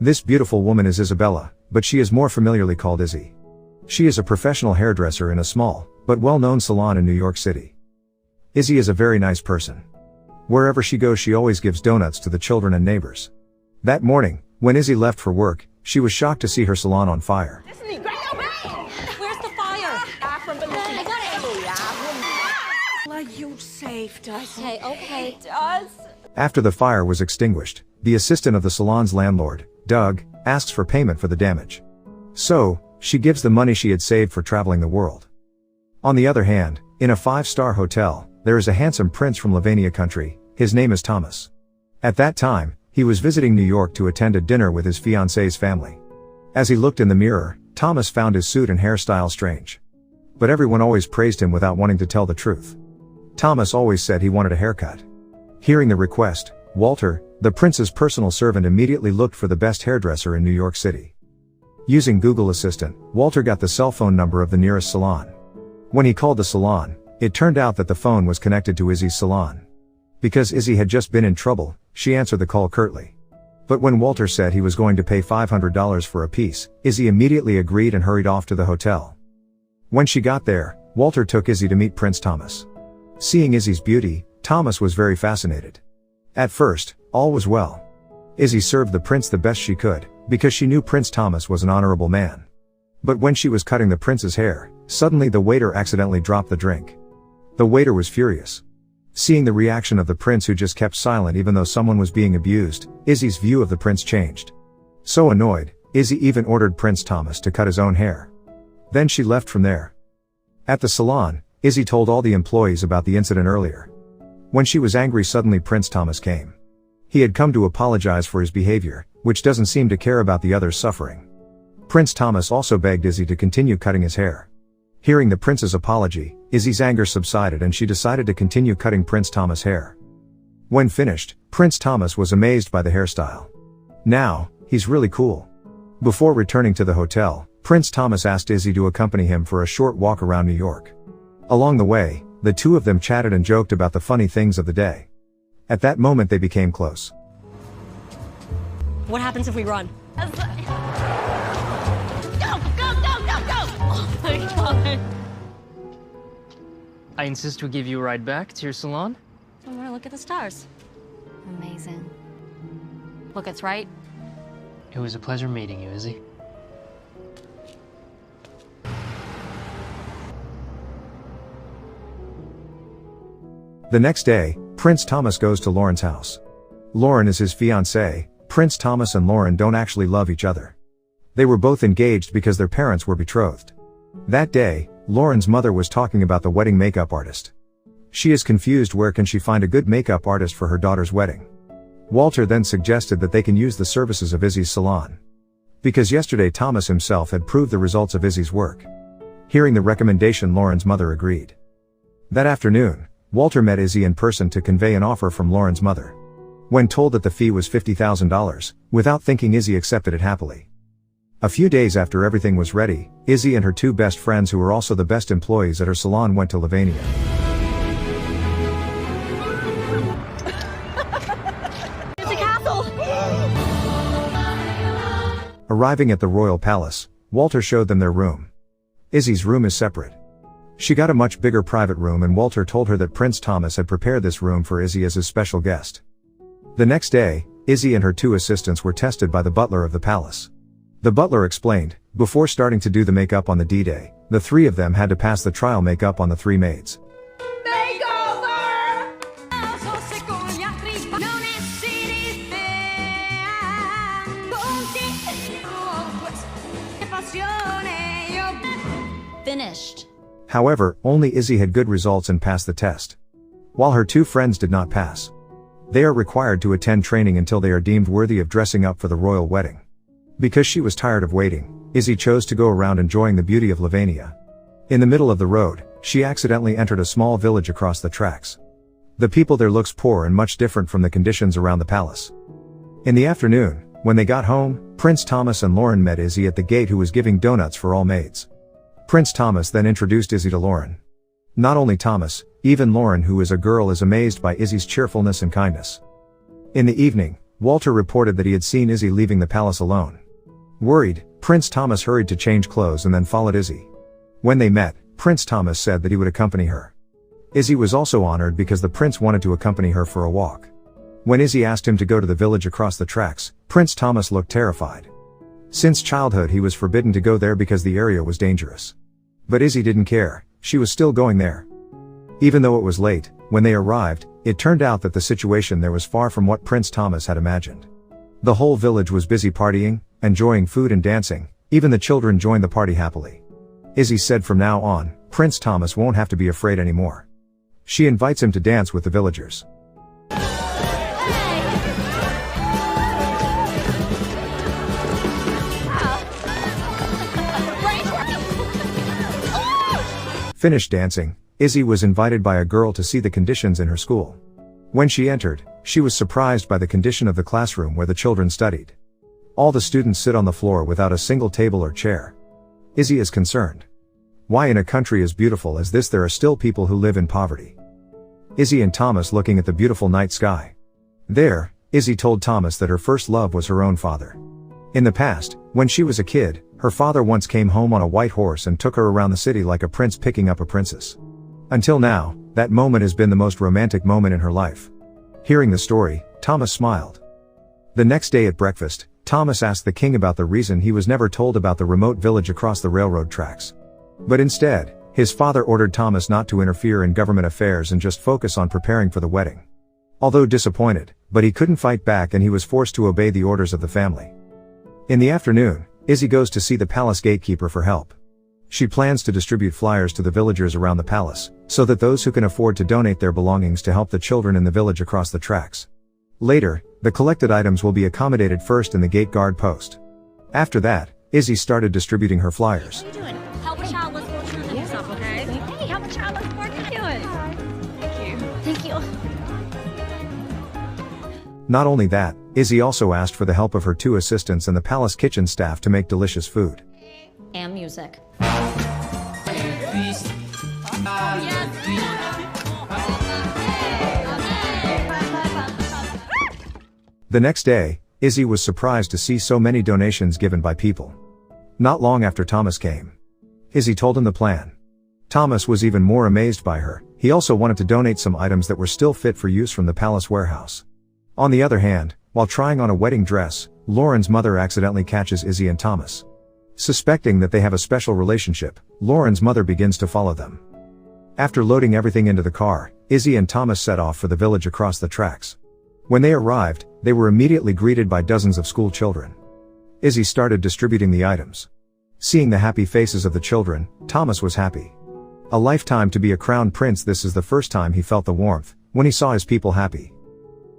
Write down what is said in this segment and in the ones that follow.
This beautiful woman is Isabella, but she is more familiarly called Izzy. She is a professional hairdresser in a small, but well-known salon in New York City. Izzy is a very nice person. Wherever she goes she always gives donuts to the children and neighbors. That morning, when Izzy left for work, she was shocked to see her salon on fire. Where's the fire? I got it. Like you saved us. Okay. It does. After the fire was extinguished, the assistant of the salon's landlord, Doug, asks for payment for the damage. So, she gives the money she had saved for traveling the world. On the other hand, in a 5-star hotel, there is a handsome prince from Lavinia country. His name is Thomas. At that time, he was visiting New York to attend a dinner with his fiancée's family. As he looked in the mirror, Thomas found his suit and hairstyle strange. But everyone always praised him without wanting to tell the truth. Thomas always said he wanted a haircut. Hearing the request, Walter, the prince's personal servant, immediately looked for the best hairdresser in New York City. Using Google Assistant, Walter got the cell phone number of the nearest salon. When he called the salon, it turned out that the phone was connected to Izzy's salon. Because Izzy had just been in trouble, she answered the call curtly. But when Walter said he was going to pay $500 for a piece, Izzy immediately agreed and hurried off to the hotel. When she got there, Walter took Izzy to meet Prince Thomas. Seeing Izzy's beauty, Thomas was very fascinated. At first, all was well. Izzy served the prince the best she could, because she knew Prince Thomas was an honorable man. But when she was cutting the prince's hair, suddenly the waiter accidentally dropped the drink. The waiter was furious. Seeing the reaction of the prince, who just kept silent even though someone was being abused, Izzy's view of the prince changed. So annoyed, Izzy even ordered Prince Thomas to cut his own hair. Then she left from there. At the salon, Izzy told all the employees about the incident earlier. When she was angry, suddenly Prince Thomas came. He had come to apologize for his behavior, which doesn't seem to care about the others' suffering. Prince Thomas also begged Izzy to continue cutting his hair. Hearing the prince's apology, Izzy's anger subsided and she decided to continue cutting Prince Thomas' hair. When finished, Prince Thomas was amazed by the hairstyle. Now, he's really cool. Before returning to the hotel, Prince Thomas asked Izzy to accompany him for a short walk around New York. Along the way, the two of them chatted and joked about the funny things of the day. At that moment they became close. What happens if we run? Go! Oh my god. I insist we give you a ride back to your salon. I want to look at the stars. Amazing. Look, it's right. It was a pleasure meeting you, Izzy. The next day, Prince Thomas goes to Lauren's house. Lauren is his fiancée. Prince Thomas and Lauren don't actually love each other. They were both engaged because their parents were betrothed. That day, Lauren's mother was talking about the wedding makeup artist. She is confused where can she find a good makeup artist for her daughter's wedding. Walter then suggested that they can use the services of Izzy's salon. Because yesterday Thomas himself had proved the results of Izzy's work. Hearing the recommendation, Lauren's mother agreed. That afternoon, Walter met Izzy in person to convey an offer from Lauren's mother. When told that the fee was $50,000, without thinking Izzy accepted it happily. A few days after everything was ready, Izzy and her two best friends, who were also the best employees at her salon, went to Lavinia. It's a castle! Arriving at the royal palace, Walter showed them their room. Izzy's room is separate. She got a much bigger private room, and Walter told her that Prince Thomas had prepared this room for Izzy as his special guest. The next day, Izzy and her two assistants were tested by the butler of the palace. The butler explained, before starting to do the makeup on the D-Day, the three of them had to pass the trial makeup on the three maids. Makeover! Finished. However, only Izzy had good results and passed the test. While her two friends did not pass. They are required to attend training until they are deemed worthy of dressing up for the royal wedding. Because she was tired of waiting, Izzy chose to go around enjoying the beauty of Lavinia. In the middle of the road, she accidentally entered a small village across the tracks. The people there looks poor and much different from the conditions around the palace. In the afternoon, when they got home, Prince Thomas and Lauren met Izzy at the gate, who was giving donuts for all maids. Prince Thomas then introduced Izzy to Lauren. Not only Thomas, even Lauren, who is a girl, is amazed by Izzy's cheerfulness and kindness. In the evening, Walter reported that he had seen Izzy leaving the palace alone. Worried, Prince Thomas hurried to change clothes and then followed Izzy. When they met, Prince Thomas said that he would accompany her. Izzy was also honored because the prince wanted to accompany her for a walk. When Izzy asked him to go to the village across the tracks, Prince Thomas looked terrified. Since childhood he was forbidden to go there because the area was dangerous. But Izzy didn't care, she was still going there. Even though it was late, when they arrived, it turned out that the situation there was far from what Prince Thomas had imagined. The whole village was busy partying, enjoying food and dancing, even the children joined the party happily. Izzy said from now on, Prince Thomas won't have to be afraid anymore. She invites him to dance with the villagers. Finished dancing, Izzy was invited by a girl to see the conditions in her school. When she entered, she was surprised by the condition of the classroom where the children studied. All the students sit on the floor without a single table or chair. Izzy is concerned. Why in a country as beautiful as this there are still people who live in poverty? Izzy and Thomas looking at the beautiful night sky. There, Izzy told Thomas that her first love was her own father. In the past, when she was a kid, her father once came home on a white horse and took her around the city like a prince picking up a princess. Until now, that moment has been the most romantic moment in her life. Hearing the story, Thomas smiled. The next day at breakfast, Thomas asked the king about the reason he was never told about the remote village across the railroad tracks. But instead, his father ordered Thomas not to interfere in government affairs and just focus on preparing for the wedding. Although disappointed, but he couldn't fight back and he was forced to obey the orders of the family. In the afternoon, Izzy goes to see the palace gatekeeper for help. She plans to distribute flyers to the villagers around the palace, so that those who can afford to donate their belongings to help the children in the village across the tracks. Later, the collected items will be accommodated first in the gate guard post. After that, Izzy started distributing her flyers. What are you doing? Help a child less fortunate than yourself, okay? Hey, help a child less fortunate. What are you doing? Thank you. Thank you. Not only that, Izzy also asked for the help of her 2 assistants and the palace kitchen staff to make delicious food. And music. The next day, Izzy was surprised to see so many donations given by people. Not long after Thomas came, Izzy told him the plan. Thomas was even more amazed by her. He also wanted to donate some items that were still fit for use from the palace warehouse. On the other hand, while trying on a wedding dress, Lauren's mother accidentally catches Izzy and Thomas. Suspecting that they have a special relationship, Lauren's mother begins to follow them. After loading everything into the car, Izzy and Thomas set off for the village across the tracks. When they arrived, they were immediately greeted by dozens of school children. Izzy started distributing the items. Seeing the happy faces of the children, Thomas was happy. A lifetime to be a crown prince, this is the first time he felt the warmth, when he saw his people happy.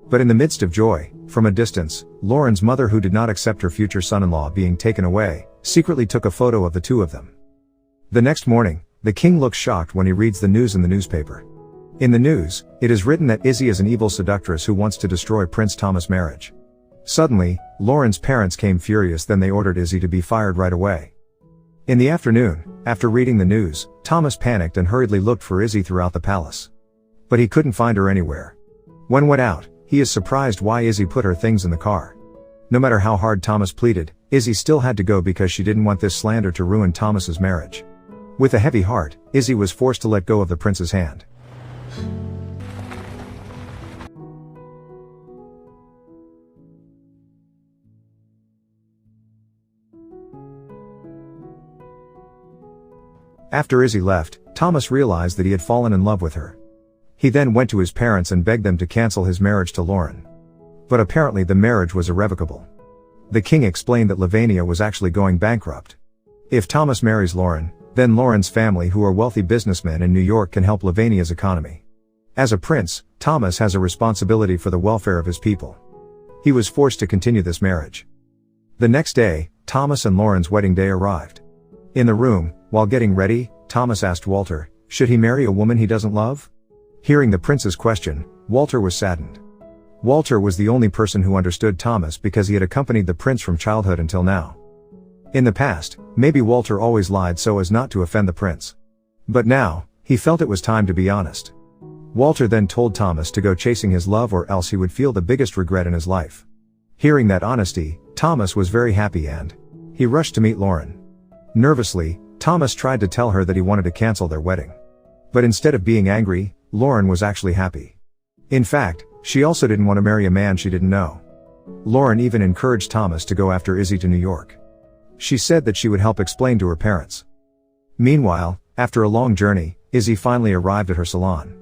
But in the midst of joy, from a distance, Lauren's mother, who did not accept her future son-in-law being taken away, secretly took a photo of the 2 of them. The next morning, the king looks shocked when he reads the news in the newspaper. In the news, it is written that Izzy is an evil seductress who wants to destroy Prince Thomas' marriage. Suddenly, Lauren's parents came furious, then they ordered Izzy to be fired right away. In the afternoon, after reading the news, Thomas panicked and hurriedly looked for Izzy throughout the palace. But he couldn't find her anywhere. When went out, he is surprised why Izzy put her things in the car. No matter how hard Thomas pleaded, Izzy still had to go because she didn't want this slander to ruin Thomas's marriage. With a heavy heart, Izzy was forced to let go of the prince's hand. After Izzy left, Thomas realized that he had fallen in love with her. He then went to his parents and begged them to cancel his marriage to Lauren. But apparently the marriage was irrevocable. The king explained that Lavania was actually going bankrupt. If Thomas marries Lauren, then Lauren's family, who are wealthy businessmen in New York, can help Lavania's economy. As a prince, Thomas has a responsibility for the welfare of his people. He was forced to continue this marriage. The next day, Thomas and Lauren's wedding day arrived. In the room, while getting ready, Thomas asked Walter, should he marry a woman he doesn't love? Hearing the prince's question, Walter was saddened. Walter was the only person who understood Thomas because he had accompanied the prince from childhood until now. In the past, maybe Walter always lied so as not to offend the prince. But now, he felt it was time to be honest. Walter then told Thomas to go chasing his love, or else he would feel the biggest regret in his life. Hearing that honesty, Thomas was very happy and he rushed to meet Lauren. Nervously, Thomas tried to tell her that he wanted to cancel their wedding. But instead of being angry, Lauren was actually happy. In fact, she also didn't want to marry a man she didn't know. Lauren even encouraged Thomas to go after Izzy to New York. She said that she would help explain to her parents. Meanwhile, after a long journey, Izzy finally arrived at her salon.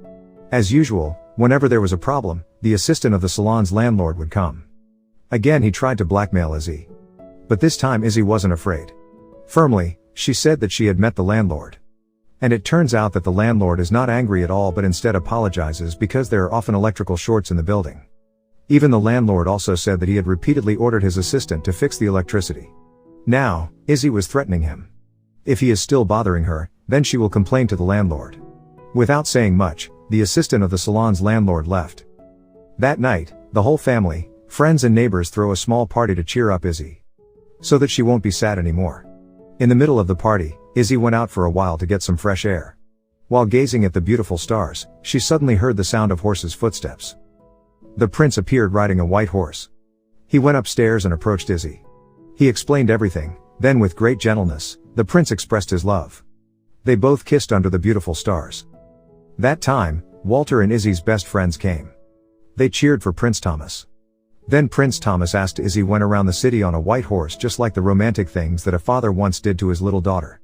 As usual, whenever there was a problem, the assistant of the salon's landlord would come. Again he tried to blackmail Izzy. But this time Izzy wasn't afraid. Firmly, she said that she had met the landlord. And it turns out that the landlord is not angry at all but instead apologizes because there are often electrical shorts in the building. Even the landlord also said that he had repeatedly ordered his assistant to fix the electricity. Now, Izzy was threatening him. If he is still bothering her, then she will complain to the landlord. Without saying much, the assistant of the salon's landlord left. That night, the whole family, friends and neighbors throw a small party to cheer up Izzy. So that she won't be sad anymore. In the middle of the party, Izzy went out for a while to get some fresh air. While gazing at the beautiful stars, she suddenly heard the sound of horses' footsteps. The prince appeared riding a white horse. He went upstairs and approached Izzy. He explained everything, then with great gentleness, the prince expressed his love. They both kissed under the beautiful stars. That time, Walter and Izzy's best friends came. They cheered for Prince Thomas. Then Prince Thomas asked Izzy went around the city on a white horse just like the romantic things that a father once did to his little daughter.